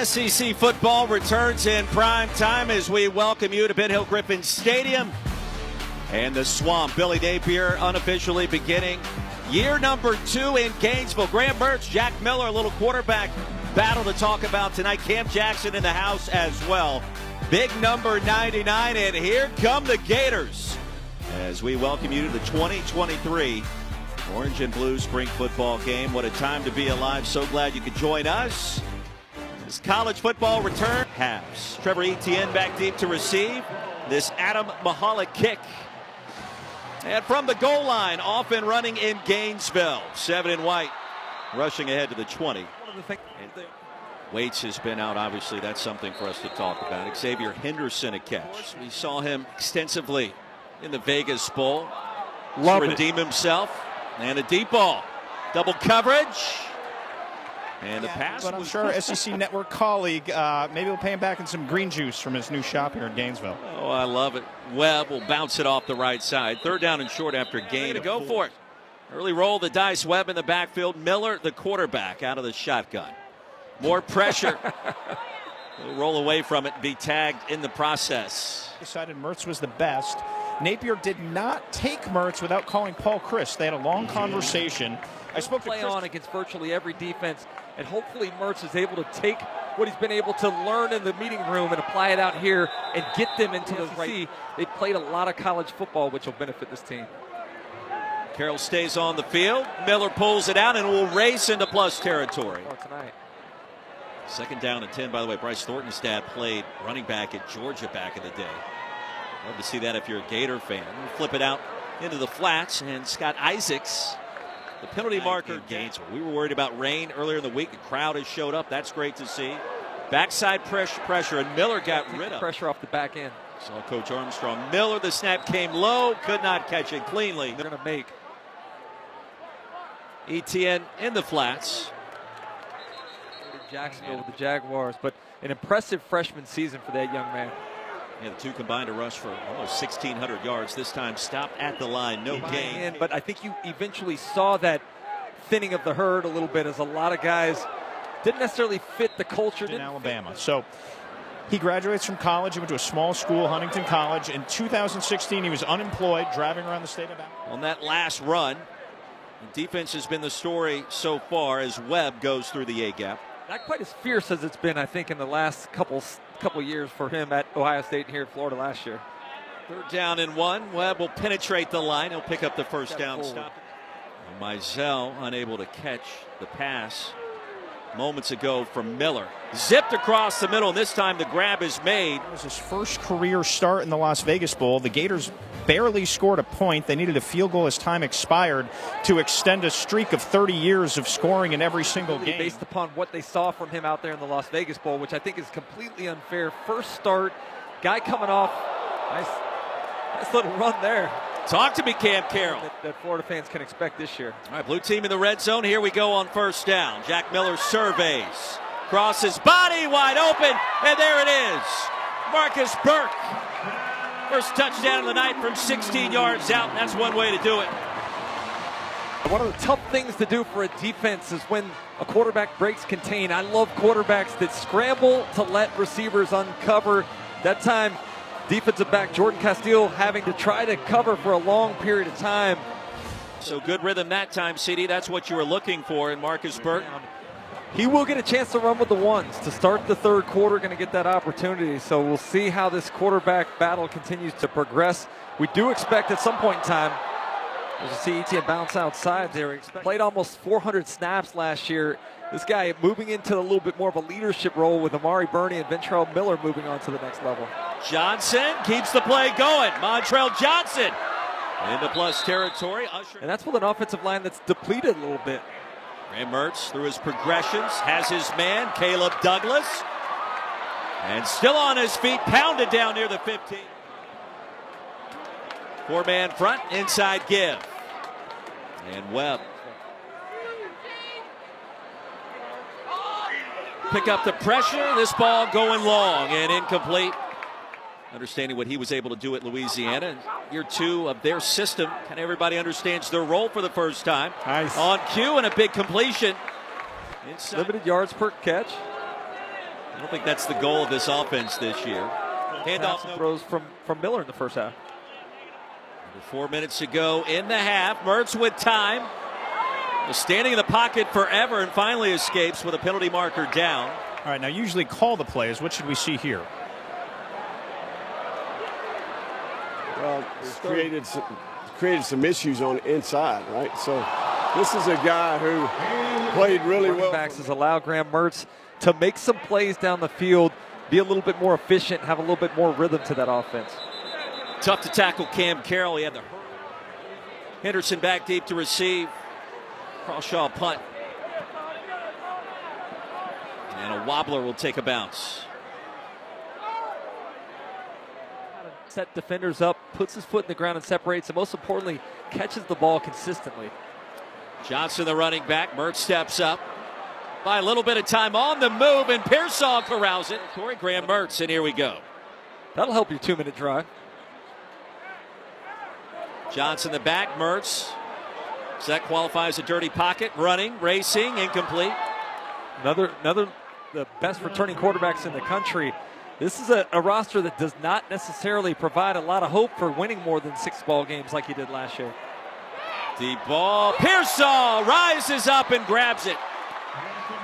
SEC football returns in prime time as we welcome you to Ben Hill Griffin Stadium and the Swamp. Billy Napier unofficially beginning year number 2 in Gainesville. Graham Mertz, Jack Miller, a little quarterback battle to talk about tonight. Cam Jackson in the house as well. Big number 99, and here come the Gators as we welcome you to the 2023 Orange and Blue Spring Football Game. What a time to be alive. So glad you could join us. This college football return halves. Trevor Etienne back deep to receive. This Adam Mahalik kick. And from the goal line, off and running in Gainesville. 7 in white, rushing ahead to the 20. Waits has been out, obviously. That's something for us to talk about. Xavier Henderson a catch. We saw him extensively in the Vegas Bowl. Love to redeem himself. And a deep ball. Double coverage. And the pass. But I'm sure SEC Network colleague, maybe we'll pay him back in some green juice from his new shop here in Gainesville. Oh, I love it. Webb will bounce it off the right side. 3rd down and short after a gain to go for it. Early roll the dice. Webb in the backfield. Miller, the quarterback, out of the shotgun. More pressure. He'll roll away from it and be tagged in the process. Decided Mertz was the best. Napier did not take Mertz without calling Paul Chris. They had a long conversation. I spoke to Chris. On against virtually every defense, and hopefully Mertz is able to take what he's been able to learn in the meeting room and apply it out here and get them into the right. They've played a lot of college football, which will benefit this team. Carroll stays on the field. Miller pulls it out and will race into plus territory. Tonight. 2nd down and 10. By the way, Bryce Thornton's dad played running back at Georgia back in the day. Love to see that if you're a Gator fan. We'll flip it out into the flats, and Scott Isaacs, the penalty marker. Gainesville. We were worried about rain earlier in the week. The crowd has showed up. That's great to see. Backside pressure, and Miller got rid of pressure off the back end. Saw Coach Armstrong. Miller, the snap came low, could not catch it cleanly. They're going to make Etienne in the flats. Jacksonville with the Jaguars, but an impressive freshman season for that young man. Yeah, the two combined to rush for almost 1,600 yards. This time stopped at the line, no gain. But I think you eventually saw that thinning of the herd a little bit as a lot of guys didn't necessarily fit the culture. In Alabama. So he graduates from college. He went to a small school, Huntington College. In 2016, he was unemployed, driving around the state of Alabama. On that last run, the defense has been the story so far as Webb goes through the A-gap. Not quite as fierce as it's been, I think, in the last couple years for him at Ohio State and here in Florida last year. 3rd down and 1. Webb will penetrate the line. He'll pick up the first down. Stop. Mizell unable to catch the pass moments ago from Miller. Zipped across the middle, and this time the grab is made. It was his first career start in the Las Vegas Bowl. The Gators barely scored a point. They needed a field goal as time expired to extend a streak of 30 years of scoring in every single game. Based upon what they saw from him out there in the Las Vegas Bowl, which I think is completely unfair. First start, guy coming off. Nice little run there. Talk to me, Cam Carroll. That Florida fans can expect this year. All right, blue team in the red zone. Here we go on 1st down. Jack Miller surveys. Crosses body wide open, and there it is. Marcus Burke. First touchdown of the night from 16 yards out. That's one way to do it. One of the tough things to do for a defense is when a quarterback breaks contain. I love quarterbacks that scramble to let receivers uncover. That time, defensive back Jordan Castile having to try to cover for a long period of time. So good rhythm that time, CD. That's what you were looking for in Marcus Burke. He will get a chance to run with the ones to start the 3rd quarter. Going to get that opportunity. So we'll see how this quarterback battle continues to progress. We do expect at some point in time, as you see Etienne bounce outside there. Played almost 400 snaps last year. This guy moving into a little bit more of a leadership role with Amari Burney and Ventrell Miller moving on to the next level. Johnson keeps the play going. Montrell Johnson into plus territory. And that's with an offensive line that's depleted a little bit. Graham Mertz through his progressions has his man, Caleb Douglas. And still on his feet, pounded down near the 15. 4-man front, inside give. And Webb. Pick up the pressure. This ball going long and incomplete. Understanding what he was able to do at Louisiana. Year 2 of their system. Kind of everybody understands their role for the first time. Nice. On cue and a big completion. Limited yards per catch. I don't think that's the goal of this offense this year. Handoff throws from Miller in the first half. 4 minutes to go in the half. Mertz with time. Was standing in the pocket forever and finally escapes with a penalty marker down. All right, now usually call the plays. What should we see here? Well, it's created some issues on the inside, right? So this is a guy who played really well. Backs has allowed Graham Mertz to make some plays down the field, be a little bit more efficient, have a little bit more rhythm to that offense. Tough to tackle Cam Carroll. He had the Henderson back deep to receive. Crawshaw punt. And a wobbler will take a bounce. Set defenders up, puts his foot in the ground and separates, and most importantly, catches the ball consistently. Johnson, the running back. Mertz steps up. By a little bit of time on the move, and Pearsall corrals it. Corey Graham Mertz, and here we go. That'll help your 2-minute drive. Johnson the back, Mertz. So that qualifies a dirty pocket. Running, racing, incomplete. Another the best returning quarterbacks in the country. This is a roster that does not necessarily provide a lot of hope for winning more than 6 ball games like he did last year. Deep ball. Pearsall rises up and grabs it.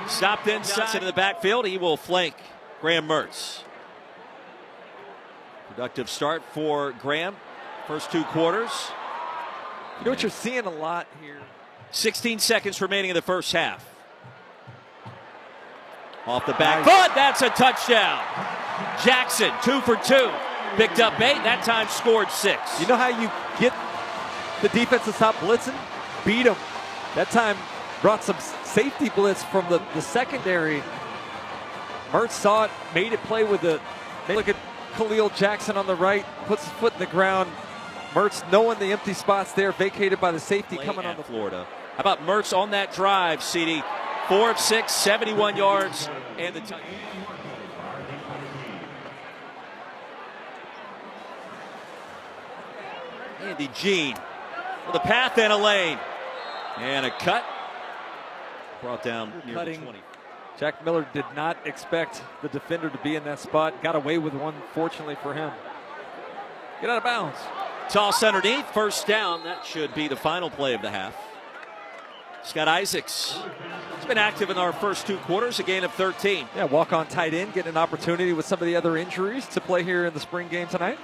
Stopped inside into the backfield. He will flank Graham Mertz. Productive start for Graham. First 2 quarters. You know what you're seeing a lot here? 16 seconds remaining in the first half. Off the back foot, that's a touchdown. Jackson, 2 for 2. Picked up 8, that time scored 6. You know how you get the defense to stop blitzing? Beat them. That time brought some safety blitz from the secondary. Mertz saw it, made it play with the. Look at Khalil Jackson on the right, puts his foot in the ground. Mertz knowing the empty spots there, vacated by the safety coming on the Florida. How about Mertz on that drive, CD? 4 of 6, 71 yards, and the touchdown. Andy Jean with a path and a lane. And a cut. Brought down near the 20. Jack Miller did not expect the defender to be in that spot. Got away with one, fortunately for him. Get out of bounds. Toss underneath, first down. That should be the final play of the half. Scott Isaacs has been active in our first 2 quarters, a gain of 13. Yeah, walk on tight end, getting an opportunity with some of the other injuries to play here in the spring game tonight.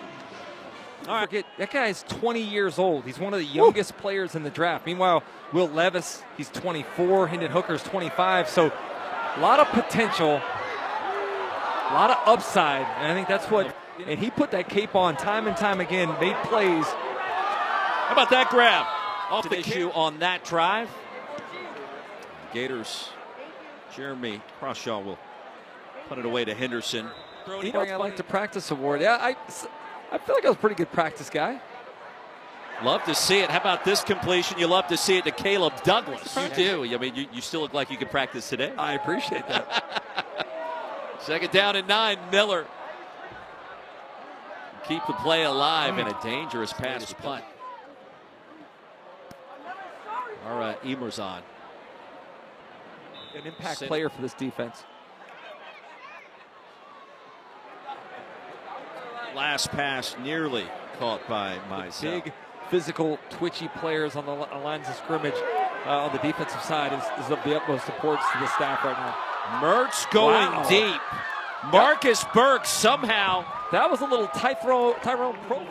All right, forget, that guy is 20 years old. He's one of the youngest players in the draft. Meanwhile, Will Levis, he's 24. Hendon Hooker's 25. So a lot of potential, a lot of upside. And I think that's what, and he put that cape on time and time again, made plays. How about that grab? Off the issue on that drive. Gators, Jeremy Crawshaw will put it away to Henderson. I like the practice award. Yeah, I feel like I was a pretty good practice guy. Love to see it. How about this completion? You love to see it to Caleb Douglas. You do. I mean, you still look like you could practice today. I appreciate that. Second down and 9, Miller. Keep the play alive in a dangerous pass punt. All right, Emer's on. An impact player for this defense. Last pass nearly caught by Mizell. Big, physical, twitchy players on the lines of scrimmage on the defensive side is of the utmost importance to the staff right now. Mertz going deep. Marcus Burke somehow. That was a little Tyrone Pro.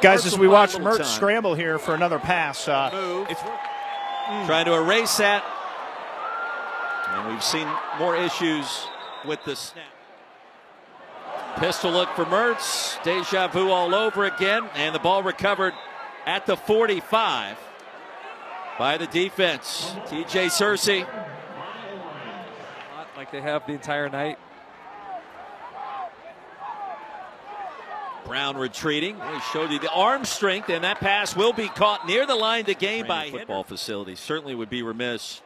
Guys, as we watch Mertz scramble here for another pass. Trying to erase that. And we've seen more issues with the snap. Pistol look for Mertz. Deja vu all over again. And the ball recovered at the 45 by the defense. TJ Searcy. Like they have the entire night. Brown retreating. He showed you the arm strength, and that pass will be caught near the line to gain by football facility. Certainly would be remiss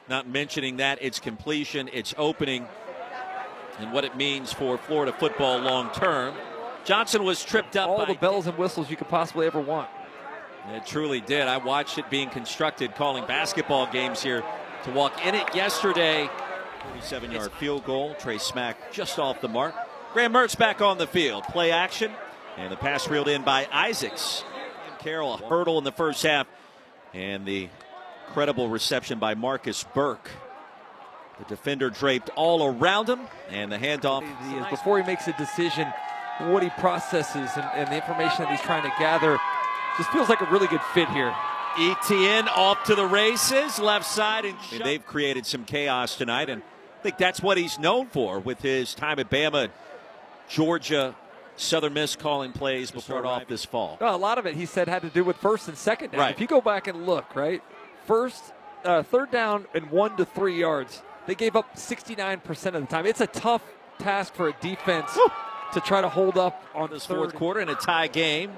not mentioning that, its completion, its opening, and what it means for Florida football long term. Johnson was tripped up all by the bells and whistles you could possibly ever want. It truly did. I watched it being constructed, calling basketball games here to walk in it yesterday. 47-yard field goal. Trey Smack just off the mark. Graham Mertz back on the field. Play action. And the pass reeled in by Isaacs. And Carroll, a hurdle in the first half. And the credible reception by Marcus Burke. The defender draped all around him. And the handoff. Before he makes a decision, what he processes and the information that he's trying to gather. Just feels like a really good fit here. Etienne off to the races, left side. And they've created some chaos tonight. And I think that's what he's known for with his time at Bama, Georgia, Southern Miss calling plays before off this fall. No, a lot of it, he said, had to do with first and second down. Right. If you go back and look, right, third down and 1 to 3 yards, they gave up 69% of the time. It's a tough task for a defense to try to hold up on this fourth quarter in a tie game.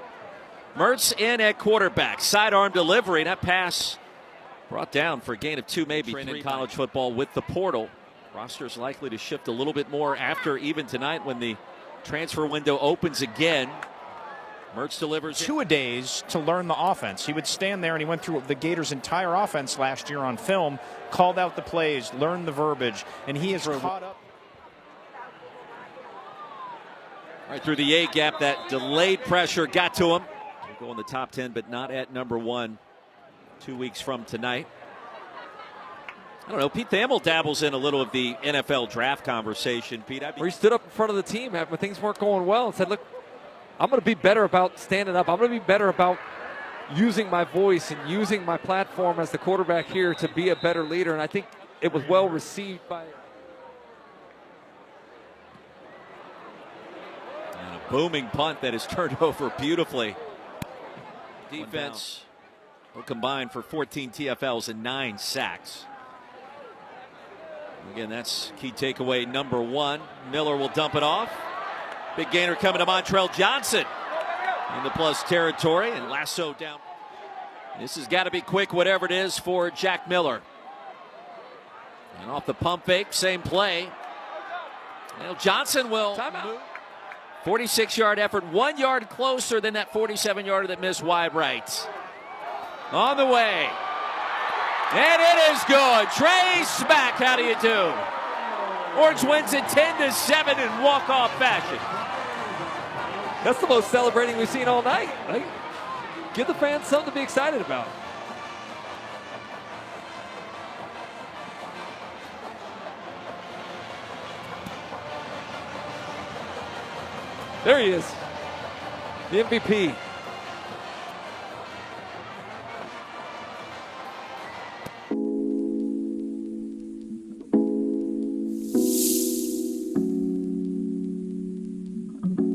Mertz in at quarterback. Sidearm delivery. That pass brought down for a gain of 2, maybe 3 in college football with the portal. Roster's likely to shift a little bit more after even tonight when the transfer window opens again. Mertz delivers 2-a-days to learn the offense. He would stand there and he went through the Gators' entire offense last year on film, called out the plays, learned the verbiage, and he is caught up. Right through the A gap, that delayed pressure got to him. He'll go in the top 10, but not at number 1 2 weeks from tonight. I don't know. Pete Thamel dabbles in a little of the NFL draft conversation. Pete, where he stood up in front of the team when things weren't going well and said, look, I'm going to be better about standing up. I'm going to be better about using my voice and using my platform as the quarterback here to be a better leader. And I think it was well received by. And a booming punt that is turned over beautifully. Defense will combine for 14 TFLs and 9 sacks. Again, that's key takeaway number 1. Miller will dump it off. Big gainer coming to Montrell Johnson in the plus territory, and lasso down. This has got to be quick, whatever it is, for Jack Miller. And off the pump fake, same play. Well, Johnson will move. 46-yard effort, 1 yard closer than that 47-yarder that missed wide right. On the way. And it is good. Trey Smack, how do you do? Orange wins it 10-7 in walk-off fashion. That's the most celebrating we've seen all night. Right? Give the fans something to be excited about. There he is, the MVP.